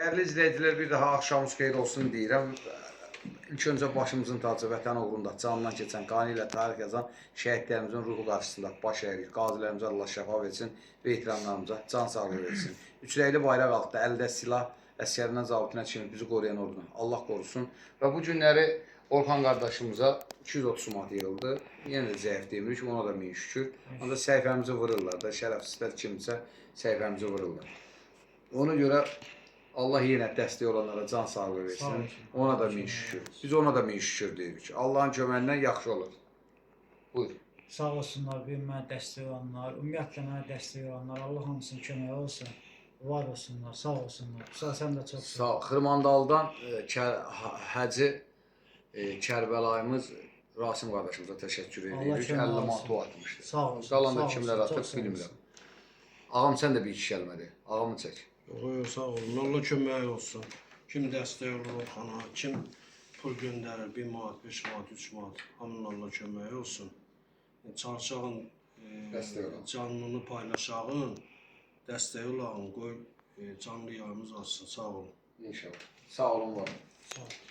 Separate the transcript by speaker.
Speaker 1: Dəyərli izləyicilər, bir daha axşamınız xeyir olsun deyirəm. İlk öncə başımızın tacı vətən uğrunda canından keçən, qanı ilə tarix yazan şəhidlərimizin ruhu qarşısında baş əyirik. Qazilərimizə Allah şəfa versin, veteranlarımıza can sağlığı versin. Üçrəkli bayraq altında əldə silah, əsgərindən zabitinə kimi bizi qoruyan orduna Allah qorusun. Və bu günləri Orxan qardaşımıza 230 manat yığıldı. Yenə də zəif demirik, ona da min şükür. Ancaq səhifəmizi vururlar da, şərəfsizlər kimsə səhifəmizi vururlar. Ona görə Allah yenə dəstək olanlara can sağlığı versin. Ona da min şükür. Biz ona da min şükür deyirik. Allahın köməyindən yaxşı olur. Buyur.
Speaker 2: Sağ olsunlar, bir mənə dəstək olanlar, ümumiyyətlə mənə dəstək olanlar, Allah hamısının köməyi olsun, var olsunlar, sağ olsunlar. Sən də çox
Speaker 1: sağ ol. Xırmandaldan Hacı Kərbəlayımız Rasim qardaşımıza təşəkkür edirik. 50 manat o atmışdı.
Speaker 2: Sağ olsun.
Speaker 1: Qalan da kimlər atıb bilmirəm. Ağam sən də bir iki kəlmədi. Ağamı çək.
Speaker 3: Yox, sağ olun. Allah köməyi olsun. Kim dəstək olur Orxana, kim pul göndərir, 1 manat, 5 manat, 3 manat, hamının Allah köməyi olsun. Çalışağın, canlını paylaşağın, dəstək olağın, qoy canlı yayımız olsun. Sağ olun.
Speaker 1: İnşallah. Sağ olun, var.
Speaker 2: Sağ olun.